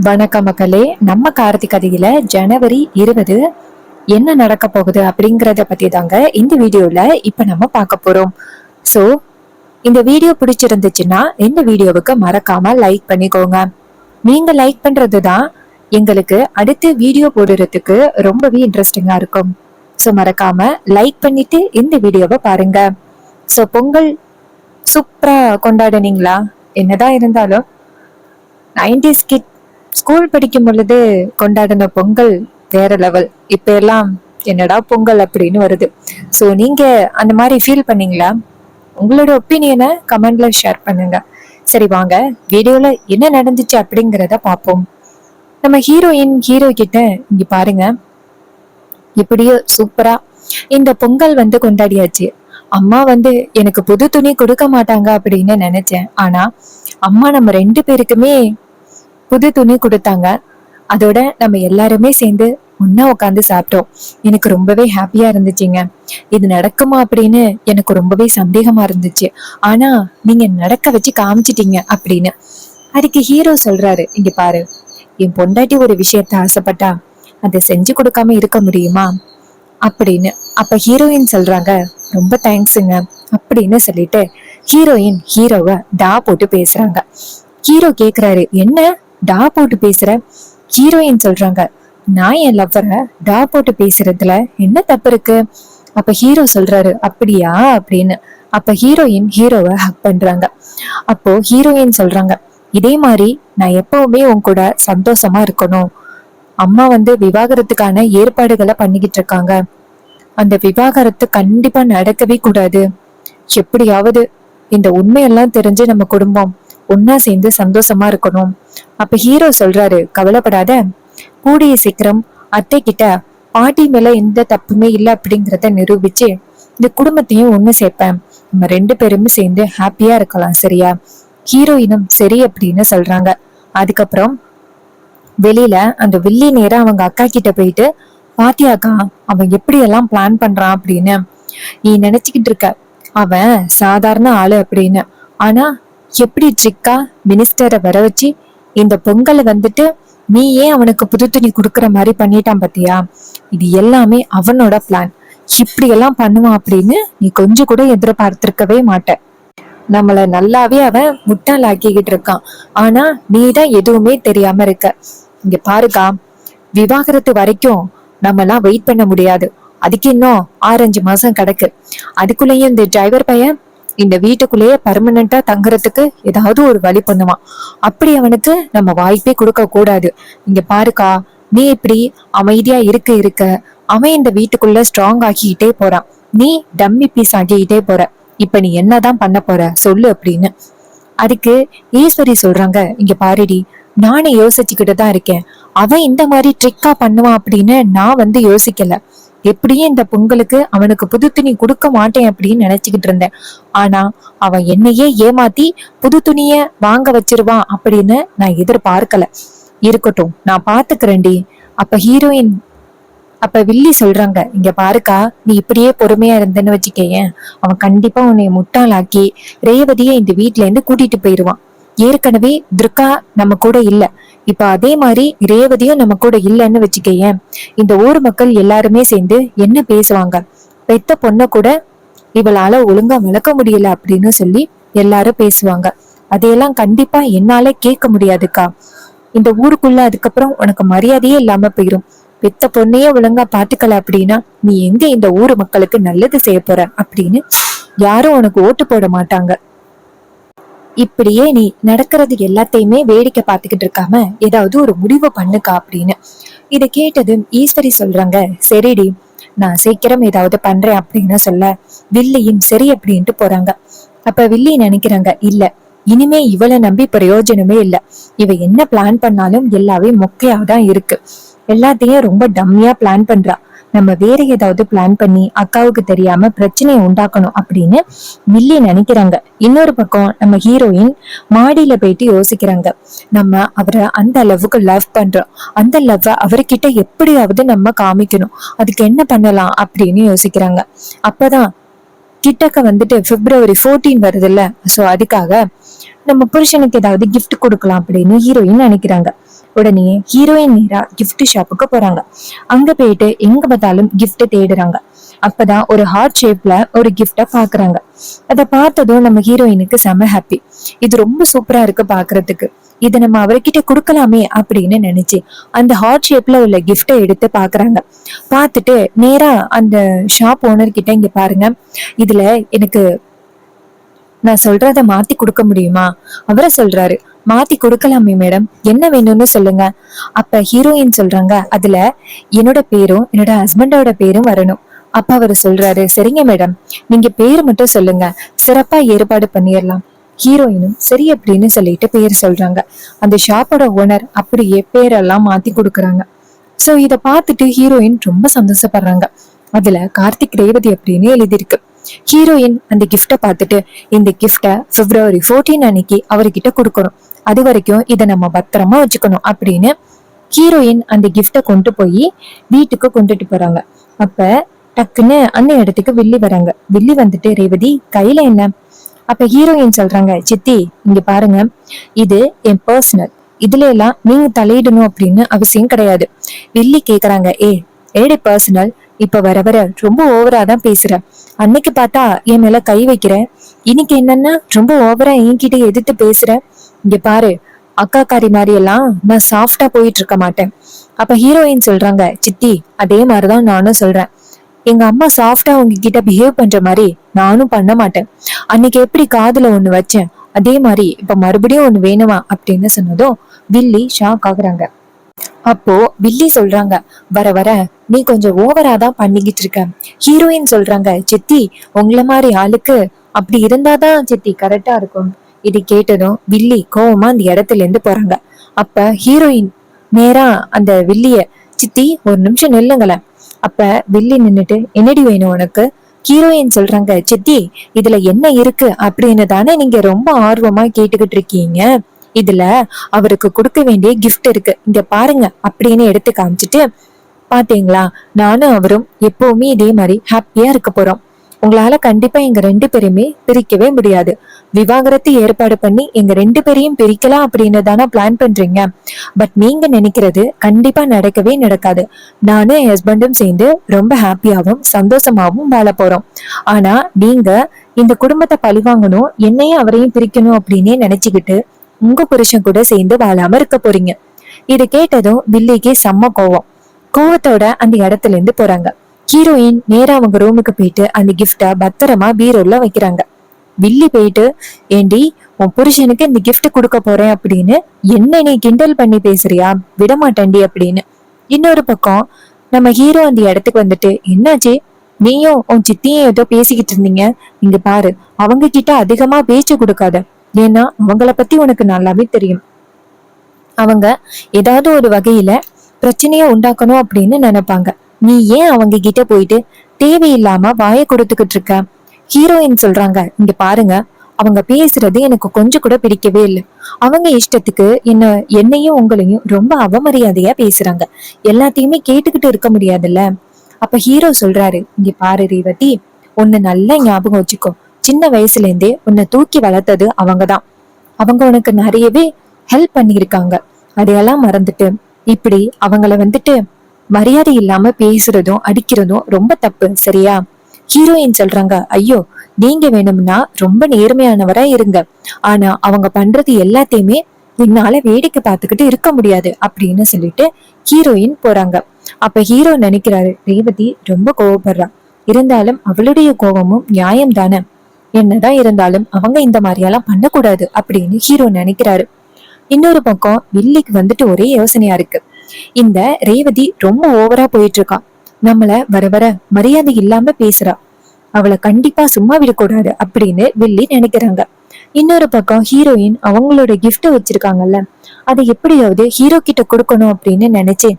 வணக்கம் மக்களே. நம்ம கார்த்திக் கதையில ஜனவரி 20 என்ன நடக்க போகுது அப்படிங்கறத பத்தி தாங்க இந்த வீடியோல இப்ப நம்ம பார்க்க போறோம். சோ இந்த வீடியோ பிடிச்சிருந்துச்சுன்னா இந்த வீடியோவுக்கு மறக்காம லைக் பண்ணிக்கோங்க. நீங்க லைக் பண்றதுதான் எங்களுக்கு அடுத்து வீடியோ போடுறதுக்கு ரொம்பவே இன்ட்ரெஸ்டிங்கா இருக்கும். சோ மறக்காம லைக் பண்ணிட்டு இந்த வீடியோவை பாருங்க. சோ பொங்கல் சூப்பரா கொண்டாடுனீங்களா? என்னதான் இருந்தாலும் 90s கிட் ஸ்கூல் படிக்கும் பொழுது கொண்டாடின பொங்கல் வேற லெவல். இப்ப எல்லாம் என்னடா பொங்கல் அப்படின்னு வருது. சோ நீங்க அந்த மாதிரி ஃபீல் பண்ணீங்களா? உங்களோட ஒப்பீனியனை கமெண்ட்ல ஷேர் பண்ணுங்க. சரி வாங்க வீடியோல என்ன நடந்துச்சு அப்படிங்கிறத பார்ப்போம். நம்ம ஹீரோ கிட்ட இங்க பாருங்க, இப்படியோ சூப்பரா இந்த பொங்கல் கொண்டாடியாச்சு. அம்மா எனக்கு புது துணி கொடுக்க மாட்டாங்க அப்படின்னு நினைச்சேன். ஆனா அம்மா நம்ம 2 பேருக்குமே புது துணி கொடுத்தாங்க. அதோட நம்ம எல்லாருமே சேர்ந்து ஒன்னா உட்காந்து சாப்பிட்டோம். எனக்கு ரொம்பவே ஹாப்பியா இருந்துச்சுங்க. இது நடக்குமா அப்படின்னு எனக்கு ரொம்பவே சந்தேகமா இருந்துச்சு. ஆனா நீங்க நடக்க வச்சு காமிச்சிட்டீங்க அப்படின்னு. அதுக்கு ஹீரோ சொல்றாரு, இங்க பாரு, என் பொண்டாட்டி ஒரு விஷயத்த ஆசைப்பட்டா அதை செஞ்சு கொடுக்காம இருக்க முடியுமா அப்படின்னு. அப்ப ஹீரோயின் சொல்றாங்க, ரொம்ப தேங்க்ஸுங்க அப்படின்னு சொல்லிட்டு ஹீரோவை டா போட்டு பேசுறாங்க. ஹீரோ கேக்குறாரு, என்ன டா போட்டு பேசுற? ஹீரோயின் சொல்றாங்க, நான் என் லவ்வரை டா போட்டு பேசுறதுல என்ன தப்பு இருக்கு? அப்ப ஹீரோ சொல்றாரு, அப்படியா அப்படின்னு. அப்ப ஹீரோவை ஹக் பண்றாங்க. அப்போ ஹீரோயின் சொல்றாங்க, இதே மாதிரி நான் எப்பவுமே உன் கூட சந்தோஷமா இருக்கணும். அம்மா விவாகரத்துக்கான ஏற்பாடுகளை பண்ணிக்கிட்டு இருக்காங்க. அந்த விவாகரத்து கண்டிப்பா நடக்கவே கூடாது. எப்படியாவது இந்த உண்மையெல்லாம் தெரிஞ்சு நம்ம குடும்பம் ஒன்னா சேர்ந்து சந்தோஷமா இருக்கணும். அப்ப ஹீரோ சொல்றாரு, கவலைப்படாத, கூடிய சீக்கிரம் அத்தை கிட்ட பாட்டி மேல எந்த தப்புமே இல்லை அப்படிங்கிறத நிரூபிச்சு இந்த குடும்பத்தையும் ஒண்ணு சேர்ப்பேன். நம்ம 2 பேருமே சேர்ந்து ஹாப்பியா இருக்கலாம், சரியா? ஹீரோயினும் சரி அப்படின்னு சொல்றாங்க. அதுக்கப்புறம் வெளியில அந்த வில்லி நேரா அவங்க அக்கா கிட்ட போயிட்டு, பாத்தியாக்கா அவன் எப்படி எல்லாம் பிளான் பண்றான் அப்படின்னு. நீ நினைச்சுக்கிட்டு இருக்க அவன் சாதாரண ஆளு அப்படின்னு. ஆனா எப்படி ட்ரிக்கா மினிஸ்டரை வர வச்சு இந்த பொங்கலை நீ ஏன் அவனுக்கு புது துணி கொடுக்கற மாதிரி பண்ணிட்டான் பாத்தியா? இது எல்லாமே அவனோட பிளான். இப்படி எல்லாம் பண்ணுவான் அப்படின்னு நீ கொஞ்சம் கூட எதிர்பார்த்திருக்கவே மாட்ட. நம்மள நல்லாவே அவன் முட்டாள் ஆக்கிக்கிட்டு இருக்கான். ஆனா நீதான் எதுவுமே தெரியாம இருக்க. இங்க பாருக்கா, விவாகரத்து வரைக்கும் நம்ம எல்லாம் வெயிட் பண்ண முடியாது. அதுக்கு இன்னும் 6-5 மாசம் கிடக்கு. அதுக்குள்ளேயும் இந்த டிரைவர் பையன் இந்த வீட்டுக்குள்ளேயே பர்மனண்டா தங்குறதுக்கு ஏதாவது ஒரு வழி பண்ணுவான். அப்படி அவனுக்கு நம்ம வாய்ப்பே கொடுக்க கூடாது. இங்க பாருக்கா, நீ இப்படி அமைதியா இருக்க அவன் இந்த வீட்டுக்குள்ள ஸ்ட்ராங் ஆகிக்கிட்டே போறான். நீ டம்மி பீஸ் ஆகிக்கிட்டே போற. இப்ப நீ என்னதான் பண்ண போற சொல்லு அப்படின்னு. அதுக்கு ஈஸ்வரி சொல்றாங்க, இங்க பாருடி, நானே யோசிச்சுக்கிட்டு தான் இருக்கேன். அவன் இந்த மாதிரி ட்ரிக்கா பண்ணுவான் அப்படின்னு நான் யோசிக்கல. எப்படியும் இந்த பொங்கலுக்கு அவனுக்கு புது துணி கொடுக்க மாட்டேன் அப்படின்னு நினைச்சுக்கிட்டு இருந்தேன். ஆனா அவன் என்னையே ஏமாத்தி புது துணிய வாங்க வச்சிருவான் அப்படின்னு நான் எதிர்பார்க்கல. இருக்கட்டும், நான் பாத்துக்கிறேன்டி. அப்ப வில்லி சொல்றாங்க, இங்க பாருக்கா, நீ இப்படியே பொறுமையா இருந்தேன்னு வச்சுக்கேன், அவன் கண்டிப்பா உன்னை முட்டாளாக்கி ரேவதிய இந்த வீட்டுல இருந்து கூட்டிட்டு போயிருவான். ஏற்கனவே துர்கா நம்ம கூட இல்ல, இப்ப அதே மாதிரி ரேவதியும் நம்ம கூட இல்லைன்னு வச்சுக்கேன், இந்த ஊர் மக்கள் எல்லாருமே சேர்ந்து என்ன பேசுவாங்க? பெத்த பொண்ண கூட இவளால ஒழுங்கா வளர்க்க முடியல அப்படின்னு சொல்லி எல்லாரும் பேசுவாங்க. அதையெல்லாம் கண்டிப்பா என்னால கேட்க முடியாதுக்கா. இந்த ஊருக்குள்ள அதுக்கப்புறம் உனக்கு மரியாதையே இல்லாம போயிரும். பெத்த பொண்ணையே ஒழுங்கா பாத்துக்கல அப்படின்னா நீ எங்க இந்த ஊரு மக்களுக்கு நல்லது செய்ய போற அப்படின்னு யாரும் உனக்கு ஓட்டு போட மாட்டாங்க. இப்படியே நீ நடக்கிறது எல்லாத்தையுமே வேடிக்கை பார்த்துக்கிட்டு இருக்காம ஏதாவது ஒரு முடிவு பண்ணுக்கா அப்படின்னு. இதை கேட்டதும் ஈஸ்வரி சொல்றாங்க, சரிடி, நான் சீக்கிரம் ஏதாவது பண்றேன் அப்படின்னு சொல்ல வில்லியும் சரி அப்படின்ட்டு போறாங்க. அப்ப வில்லி நினைக்கிறாங்க, இல்ல இனிமே இவளை நம்பி பிரயோஜனமே இல்ல. இவ என்ன பிளான் பண்ணாலும் எல்லாமே மொக்கையாதான் இருக்கு. எல்லாத்தையும் ரொம்ப டம்மியா பிளான் பண்றா. நம்ம வேற ஏதாவது பிளான் பண்ணி அக்காவுக்கு தெரியாம பிரச்சனையை உண்டாக்கணும் அப்படின்னு வில்லி நினைக்கிறாங்க. இன்னொரு பக்கம் நம்ம ஹீரோயின் மாடியில போயிட்டு யோசிக்கிறாங்க, நம்ம அவரை அந்த அளவுக்கு லவ் பண்றோம், அந்த லவ் அவர்கிட்ட எப்படியாவது நம்ம காமிக்கணும், அதுக்கு என்ன பண்ணலாம் அப்படின்னு யோசிக்கிறாங்க. அப்பதான் கிட்டக்க பிப்ரவரி 14 வருது இல்ல, சோ அதுக்காக நம்ம புருஷனுக்கு ஏதாவது கிஃப்ட் கொடுக்கலாம் அப்படின்னு ஹீரோயின் நினைக்கிறாங்க. உடனே ஹீரோயின் நேரா கிஃப்ட் ஷாப்புக்கு போறாங்க. அங்க போயிட்டு எங்க பார்த்தாலும் கிஃப்ட் தேடுறாங்க. அப்பதான் ஒரு ஹார்ட் ஷேப்ல ஒரு கிஃப்ட பாக்குறாங்க. அதை பார்த்ததும் நம்ம ஹீரோயினுக்கு செம ஹாப்பி. இது ரொம்ப சூப்பரா இருக்கு பாக்குறதுக்கு, இதை நம்ம அவர்கிட்ட கொடுக்கலாமே அப்படின்னு நினைச்சு அந்த ஹார்ட் ஷேப்ல உள்ள கிஃப்டை எடுத்து பாக்குறாங்க. பார்த்துட்டு நேரா அந்த ஷாப் ஓனர் கிட்ட, இங்க பாருங்க, இதுல எனக்கு நான் சொல்றத மாத்தி கொடுக்க முடியுமா? அவரை சொல்றாரு, மாத்தி கொடுக்கலாமே மேடம், என்ன வேணும்னு சொல்லுங்க. அப்ப ஹீரோயின் சொல்றாங்க, அதுல என்னோட பேரும் என்னோட ஹஸ்பண்டோட பேரும் வரணும். அப்ப அவரு சொல்றாரு, சரிங்க மேடம், நீங்க பேரு மட்டும் சொல்லுங்க, சிறப்பா ஏற்பாடு பண்ணிடலாம். ஹீரோயினும் சரி அப்படின்னு சொல்லிட்டு பேர் சொல்றாங்க. அந்த ஷாப்போட ஓனர் அப்படியே பேரெல்லாம் மாத்தி கொடுக்குறாங்க. சோ இத பார்த்துட்டு ஹீரோயின் ரொம்ப சந்தோஷப்படுறாங்க. அதுல கார்த்திக் ரேவதி அப்படின்னு எழுதியிருக்கு. ஹீரோயின் அந்த கிஃப்ட பார்த்துட்டு, இந்த கிஃப்ட February 14 அன்னைக்கு அவர்கிட்ட கொடுக்கணும், அது வரைக்கும் இதை நம்ம பத்திரமா வச்சுக்கணும் அப்படின்னு ஹீரோயின் அந்த கிஃப்ட கொண்டு போய் வீட்டுக்கு கொண்டுட்டு போறாங்க. அப்ப டக்குன்னு அந்த இடத்துக்கு வில்லி வராங்க. வில்லி வந்துட்டு, ரேவதி கையில என்ன? அப்ப ஹீரோயின் சொல்றாங்க, சித்தி இங்க பாருங்க, இது என் பர்சனல், இதுல எல்லாம் நீங்க தலையிடணும் அப்படின்னு அவசியம் கிடையாது. வில்லி கேக்குறாங்க, ஏடி பர்சனல், இப்ப வர வர ரொம்ப ஓவரா தான் பேசுற. அன்னைக்கு பார்த்தா என் மேல கை வைக்கிற, இன்னைக்கு என்னன்னா ரொம்ப ஓவரா என்கிட்ட எதிர்த்து பேசுற. இங்க பாரு, அக்காக்காரி மாதிரி எல்லாம் நான் சாஃப்டா போயிட்டு இருக்க மாட்டேன். அப்ப ஹீரோயின் சொல்றாங்க, சித்தி அதே மாதிரிதான் நானும் சொல்றேன். எங்க அம்மா சாஃப்டா உங்ககிட்ட பிஹேவ் பண்ற மாதிரி நானும் பண்ண மாட்டேன். அன்னைக்கு எப்படி காதுல ஒண்ணு வச்சேன், அதே மாதிரி இப்ப மறுபடியும் ஒண்ணு வேணுமா அப்படின்னு சொன்னதும் வில்லி ஷாக் ஆகுறாங்க. அப்போ வில்லி சொல்றாங்க, வர வர நீ கொஞ்சம் ஓவரா தான் பண்ணிக்கிட்டு இருக்க. ஹீரோயின் சொல்றாங்க, சித்தி உங்களை மாதிரி ஆளுக்கு அப்படி இருந்தாதான் சித்தி கரெக்டா இருக்கும். இது கேட்டதும் வில்லி கோவமா அந்த இடத்துல இருந்து போறாங்க. அப்ப ஹீரோயின் நேரா அந்த வில்லிய, சித்தி ஒரு நிமிஷம் நில்லுங்களேன். அப்ப வில்லி நின்னுட்டு, என்னடி வேணும் உனக்கு? ஹீரோயின் சொல்றாங்க, சித்தி இதுல என்ன இருக்கு அப்படின்னு தானே நீங்க ரொம்ப ஆர்வமா கேட்டுக்கிட்டு இருக்கீங்க. இதுல அவருக்கு கொடுக்க வேண்டிய கிஃப்ட் இருக்கு, இங்க பாருங்க அப்படின்னு எடுத்து காமிச்சிட்டு, பாத்தீங்களா, நானும் அவரும் எப்பவுமே இதே மாதிரி ஹாப்பியா இருக்க போறோம். உங்களால கண்டிப்பா எங்க ரெண்டு பேருமே பிரிக்கவே முடியாது. விவாகரத்து ஏற்பாடு பண்ணி எங்க ரெண்டு பேரையும் பிரிக்கலாம் அப்படின்னு தானே பிளான் பண்றீங்க. பட் நீங்க நினைக்கிறது கண்டிப்பா நடக்கவே நடக்காது. நானும் என் ஹஸ்பண்டும் சேர்ந்து ரொம்ப ஹாப்பியாவும் சந்தோஷமாவும் வாழ போறோம். ஆனா நீங்க இந்த குடும்பத்தை பழிவாங்கணும், என்னையும் அவரையும் பிரிக்கணும் அப்படின்னு நினைச்சுக்கிட்டு உங்க புருஷன் கூட சேர்ந்து வாழாம இருக்க போறீங்க. இது கேட்டதும் வில்லிக்கு செம்ம கோவம். கோவத்தோட அந்த இடத்துல இருந்து போறாங்க. ஹீரோயின் நேரா அவங்க ரூமுக்கு போயிட்டு அந்த கிஃப்ட பத்திரமா பீரோல வைக்கிறாங்க. வில்லி போயிட்டு, ஏண்டி உன் புருஷனுக்கு இந்த கிஃப்ட் கொடுக்க போறேன் அப்படின்னு என்ன நீ கிண்டல் பண்ணி பேசுறியா, விடமாட்டேன்டி அப்படின்னு. இன்னொரு பக்கம் நம்ம ஹீரோ அந்த இடத்துக்கு வந்துட்டு, என்னாச்சு, நீயும் உன் சித்தியும் ஏதோ பேசிக்கிட்டு இருந்தீங்க, இங்க பாரு, அவங்க கிட்ட அதிகமா பேச்சு கொடுக்காத, ஏன்னா அவங்கள பத்தி உனக்கு நல்லாவே தெரியும். அவங்க ஏதாவது ஒரு வகையில பிரச்சனைய உண்டாக்கணும் அப்படின்னு நினைப்பாங்க. நீ ஏன் அவங்க கிட்ட போயிட்டு தேவையில்லாம வாய கொடுத்துக்கிட்டு இருக்க? ஹீரோயின் சொல்றாங்க, இங்க பாருங்க, அவங்க பேசுறது எனக்கு கொஞ்சம் கூட பிடிக்கவே இல்லை. அவங்க இஷ்டத்துக்கு என்னையும் உங்களையும் ரொம்ப அவமரியாதையா பேசுறாங்க. எல்லாத்தையுமே கேட்டுக்கிட்டு இருக்க முடியாதுல்ல. அப்ப ஹீரோ சொல்றாரு, இங்க பாரு ரேவதி, உன்னை நல்லா ஞாபகம் வச்சுக்கோ, சின்ன வயசுல இருந்தே உன்னை தூக்கி வளர்த்தது அவங்கதான். அவங்க உனக்கு நிறையவே ஹெல்ப் பண்ணியிருக்காங்க. அதையெல்லாம் மறந்துட்டு இப்படி அவங்கள வந்துட்டு மரியாதை இல்லாம பேசுறதும் அடிக்கிறதும் ரொம்ப தப்பு, சரியா? ஹீரோயின் சொல்றாங்க, ஐயோ, நீங்க வேணும்னா ரொம்ப நேர்மையானவரா இருங்க, ஆனா அவங்க பண்றது எல்லாத்தையுமே என்னால வேடிக்கை பார்த்துக்கிட்டு இருக்க முடியாது அப்படின்னு சொல்லிட்டு ஹீரோயின் போறாங்க. அப்ப ஹீரோ நினைக்கிறாரு, ரேவதி ரொம்ப கோவப்படுறா, இருந்தாலும் அவளுடைய கோபமும் நியாயம் தானே, என்னதான் இருந்தாலும் அவங்க இந்த மாதிரியெல்லாம் பண்ணக்கூடாது அப்படின்னு ஹீரோ நினைக்கிறாரு. இன்னொரு பக்கம் வில்லிக்கு வந்துட்டு ஒரே யோசனையா இருக்கு. இந்த ரேவதி ரொம்ப ஓவரா போயிட்டு இருக்கா, நம்மள வர வர மரியாதை இல்லாம பேசுறா, அவளை கண்டிப்பா சும்மா விடக்கூடாது அப்படின்னு வில்லி நினைக்கிறாங்க. இன்னொரு பக்கம் ஹீரோயின் அவங்களோட கிஃப்ட் வச்சிருக்காங்கல்ல, அதை எப்படியாவது ஹீரோ கிட்ட கொடுக்கணும் அப்படின்னு நினைச்சு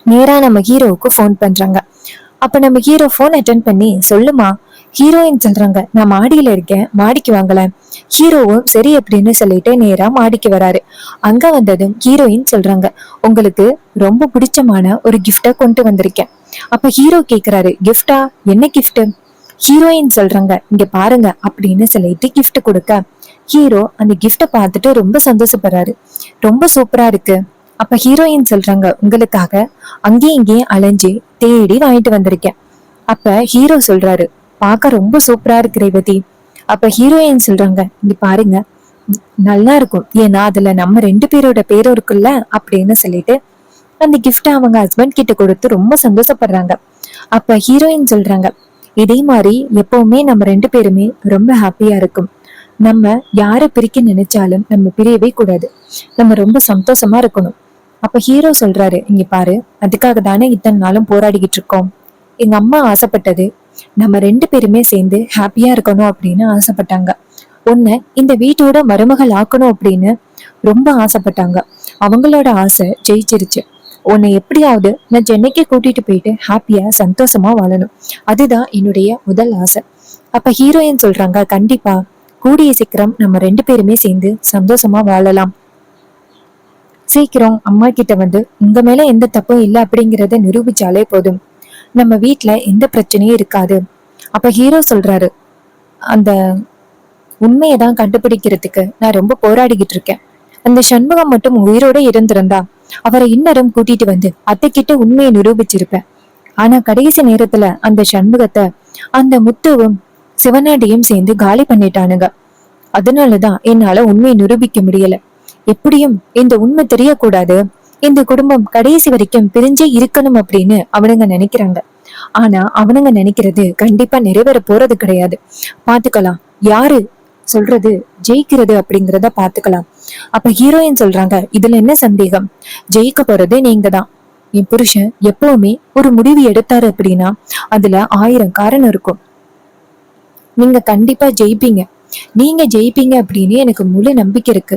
நேரா நம்ம ஹீரோவுக்கு போன் பண்றாங்க. அப்ப நம்ம ஹீரோ போன் அட்டென்ட் பண்ணி, சொல்லுமா. ஹீரோயின் சொல்றாங்க, நான் மாடியில இருக்கேன், மாடிக்கு வாங்கல. ஹீரோவும் சரி அப்படின்னு சொல்லிட்டு நேரா மாடிக்கு வராரு. அங்க வந்ததும் ஹீரோயின் சொல்றாங்க, உங்களுக்கு ரொம்ப பிடிச்சமான ஒரு கிஃப்ட கொண்டு வந்திருக்கேன். அப்ப ஹீரோ கேக்குறாரு, கிஃப்டா, என்ன கிஃப்ட்? ஹீரோயின் சொல்றாங்க, இங்க பாருங்க அப்படின்னு சொல்லிட்டு கிஃப்ட் கொடுக்க ஹீரோ அந்த கிஃப்ட பார்த்துட்டு ரொம்ப சந்தோஷப்படுறாரு. ரொம்ப சூப்பரா இருக்கு, அப்ப ஹீரோயின் சொல்றாங்க, உங்களுக்காக அங்கேயும் இங்கேயும் அலைஞ்சு தேடி வாங்கிட்டு வந்திருக்கேன். அப்ப ஹீரோ சொல்றாரு, பார்க்க ரொம்ப சூப்பரா இருக்கு ரேவதி. அப்ப ஹீரோயின் சொல்றாங்க, இங்க பாருங்க, நல்லா இருக்கும், ஏன்னா அதுல நம்ம 2 பேரோட பேரும் இருக்குல்ல அப்படின்னு சொல்லிட்டு அந்த கிஃப்ட் அவங்க ஹஸ்பண்ட் கிட்ட கொடுத்து ரொம்ப சந்தோஷப்படுறாங்க. அப்ப ஹீரோயின் சொல்றாங்க, இதே மாதிரி எப்பவுமே நம்ம 2 பேருமே ரொம்ப ஹாப்பியா இருக்கும். நம்ம யாரை பிரிக்க நினைச்சாலும் நம்ம பிரியவே கூடாது. நம்ம ரொம்ப சந்தோஷமா இருக்கணும். அப்ப ஹீரோ சொல்றாரு, இங்க பாரு, அதுக்காக தானே இத்தனை நாளும் போராடிக்கிட்டு இருக்கோம். எங்க அம்மா ஆசைப்பட்டது நம்ம 2 பேருமே சேர்ந்து ஹாப்பியா இருக்கணும் அப்படின்னு ஆசைப்பட்டாங்க. உன்னை இந்த வீட்டோட மருமகள் ஆக்கணும் அப்படின்னு ரொம்ப ஆசைப்பட்டாங்க. அவங்களோட ஆசை ஜெயிச்சிருச்சு. உன்னை எப்படியாவது நான் சென்னைக்கு கூட்டிட்டு போயிட்டு ஹாப்பியா சந்தோஷமா வாழணும். அதுதான் என்னுடைய முதல் ஆசை. அப்ப ஹீரோயின் சொல்றாங்க, கண்டிப்பா கூடிய சீக்கிரம் நம்ம 2 பேருமே சேர்ந்து சந்தோஷமா வாழலாம். சீக்கிரம் அம்மா கிட்ட வந்து உங்க மேல எந்த தப்பும் இல்லை அப்படிங்கறத நிரூபிச்சாலே போதும். நம்ம வீட்டுல எந்த பிரச்சனையும் இருக்காது. அப்ப ஹீரோ சொல்றாரு, அந்த உண்மையதான் கண்டுபிடிக்கிறதுக்கு நான் ரொம்ப போராடிக்கிட்டு இருக்கேன். அந்த சண்முகம் மட்டும் உயிரோட இருந்திருந்தா அவரை இன்னரும் கூட்டிட்டு வந்து அத்தைக்கிட்ட உண்மையை நிரூபிச்சிருப்பேன். ஆனா கடைசி நேரத்துல அந்த சண்முகத்தை அந்த முத்துவும் சிவனாடியும் சேர்ந்து காலி பண்ணிட்டானுங்க. அதனாலதான் என்னால உண்மையை நிரூபிக்க முடியல. எப்படியும் இந்த உண்மை தெரியக்கூடாது, இந்த குடும்பம் கடைசி வரைக்கும் பிரிஞ்சே இருக்கணும் அப்படின்னு அவனுங்க நினைக்கிறாங்க. ஆனா அவனுங்க நினைக்கிறது கண்டிப்பா நிறைவேற போறது கிடையாது. பாத்துக்கலாம் யாரு சொல்றது ஜெயிக்கிறது அப்படிங்கறத பாத்துக்கலாம். அப்ப ஹீரோயின் சொல்றாங்க, இதுல என்ன சந்தேகம், ஜெயிக்க போறது நீங்க தான். என் புருஷன் எப்பவுமே ஒரு முடிவு எடுத்தாரு அப்படின்னா அதுல 1000 காரணம் இருக்கும். நீங்க கண்டிப்பா ஜெயிப்பீங்க. நீங்க ஜெயிப்பீங்க அப்படின்னு எனக்கு முழு நம்பிக்கை இருக்கு.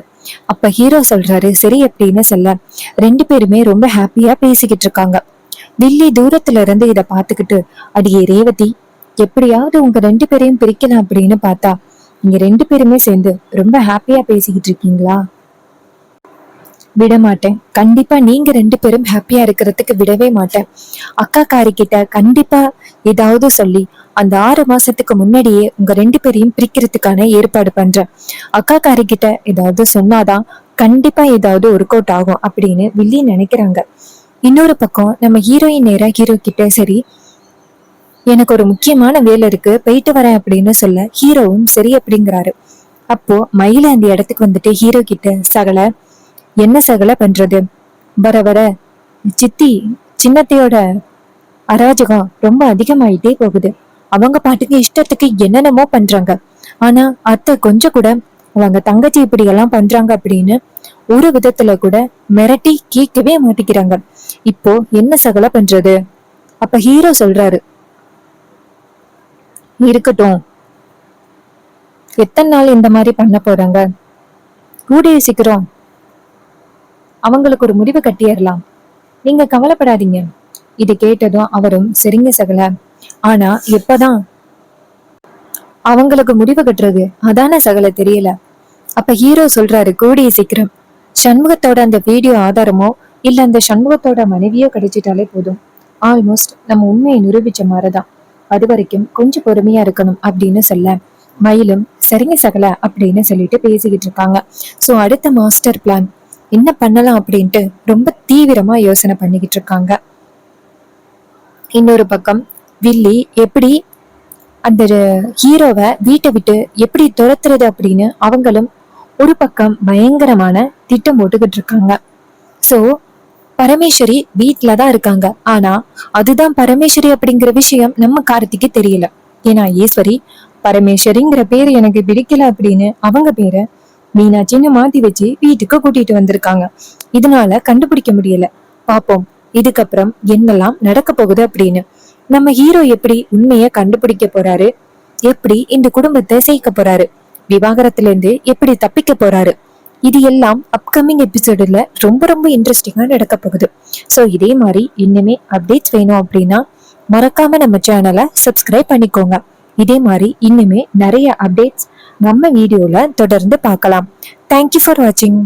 அப்ப ஹீரோ சொல்றாரு, சரி அப்படின்னு சொல்ல 2 பேருமே ரொம்ப ஹாப்பியா பேசிக்கிட்டு இருக்காங்க. தில்லி தூரத்துல இருந்து இத பாத்துக்கிட்டு, அடியே ரேவதி, எப்படியாவது உங்க 2 பேரையும் பிரிக்கலாம் அப்படின்னு பார்த்தா நீங்க 2 பேருமே சேர்ந்து ரொம்ப ஹாப்பியா பேசிக்கிட்டு இருக்கீங்களா? விட மாட்டேன். கண்டிப்பா நீங்க 2 பேரும் ஹாப்பியா இருக்கிறதுக்கு விடவே மாட்டேன். அக்கா காரி கிட்ட கண்டிப்பா ஏதாவது சொல்லி அந்த 6 மாசத்துக்கு முன்னாடியே உங்க 2 பேரையும் பிரிக்கிறதுக்கான ஏற்பாடு பண்றேன். அக்கா காரி கிட்ட ஏதாவது சொன்னாதான் கண்டிப்பா ஏதாவது ஒர்க் அவுட் ஆகும் அப்படின்னு வில்லி நினைக்கிறாங்க. இன்னொரு பக்கம் நம்ம ஹீரோயின் நேரா ஹீரோ கிட்ட, சரி எனக்கு ஒரு முக்கியமான வேலை இருக்கு, போயிட்டு வரேன் அப்படின்னு சொல்ல ஹீரோவும் சரி அப்படிங்கிறாரு. அப்போ மயில அந்த இடத்துக்கு வந்துட்டு ஹீரோ கிட்ட, சகல என்ன சகல பண்றது, வர வர சித்தி சின்னத்தையோட அராஜகம் ரொம்ப அதிகமாயிட்டே போகுது. அவங்க பாட்டுக்கு இஷ்டத்துக்கு என்னென்னமோ பண்றாங்க. ஆனா அத்தை கொஞ்சம் கூட அவங்க தங்கச்சி இப்படி எல்லாம் பண்றாங்க அப்படின்னு ஒரு விதத்துல கூட மிரட்டி கேட்கவே மாட்டேங்கிறாங்க. இப்போ என்ன சகல பண்றது? அப்ப ஹீரோ சொல்றாரு, இருக்கட்டும், எத்தனை நாள் இந்த மாதிரி பண்ண போறாங்க, கூடிய சீக்கிரம் அவங்களுக்கு ஒரு முடிவு கட்டிடலாம், நீங்க கவலைப்படாதீங்க. இது கேட்டதும் அவரும் சரிங்க சகல, ஆனா எப்பதான் அவங்களுக்கு முடிவு கட்டுறது அதான சகல தெரியல. அப்ப ஹீரோ சொல்றாரு, கூடிய சீக்கிரம் சண்முகத்தோட அந்த வீடியோ ஆதாரமோ இல்ல அந்த சண்முகத்தோட மனைவியோ கிடைச்சிட்டாலே போதும். ஆல்மோஸ்ட் நம்ம உண்மையை நிரூபிச்ச மாதிரிதான். அது வரைக்கும் கொஞ்சம் பொறுமையா இருக்கணும் அப்படின்னு சொல்ல மயிலும் சரிங்க சகல அப்படின்னு சொல்லிட்டு பேசிக்கிட்டு இருக்காங்க. சோ அடுத்த மாஸ்டர் பிளான் என்ன பண்ணலாம் அப்படின்ட்டு ரொம்ப தீவிரமா யோசனை பண்ணிக்கிட்டு இருக்காங்க. இன்னொரு பக்கம் வில்லி எப்படி அந்த ஹீரோவை வீட்டை விட்டு எப்படி துரத்துறது அப்படின்னு அவங்களும் ஒரு பக்கம் பயங்கரமான திட்டம் போட்டுக்கிட்டு இருக்காங்க. சோ பரமேஸ்வரி வீட்டுலதான் இருக்காங்க. ஆனா அதுதான் பரமேஸ்வரி அப்படிங்கிற விஷயம் நம்ம கார்த்திக்கு தெரியல. ஏன்னா ஈஸ்வரி பரமேஸ்வரிங்கிற பேரு எனக்கு பிடிக்கல அப்படின்னு அவங்க பேரை மீனாட்சின்னு மாத்தி வச்சு வீட்டுக்கு கூட்டிட்டு வந்திருக்காங்க. இதனால கண்டுபிடிக்க முடியல. பாப்போம் இதுக்கப்புறம் என்னெல்லாம் நடக்க போகுது அப்படின்னு. நம்ம ஹீரோ எப்படி உண்மைய கண்டுபிடிக்க போறாரு, எப்படி இந்த குடும்பத்தை சேர்க்க போறாரு, விவாகரத்துல இருந்து எப்படி தப்பிக்க போறாரு, இது எல்லாம் அப்கமிங் எபிசோடுல ரொம்ப ரொம்ப இன்ட்ரெஸ்டிங்கா நடக்க போகுது. சோ இதே மாதிரி இன்னுமே அப்டேட்ஸ் வேணும் அப்படின்னா மறக்காம நம்ம சேனலை சப்ஸ்கிரைப் பண்ணிக்கோங்க. இதே மாதிரி இன்னுமே நிறைய அப்டேட்ஸ் நம்ம வீடியோல தொடர்ந்து பார்க்கலாம். தேங்க்யூ ஃபார் வாட்சிங்.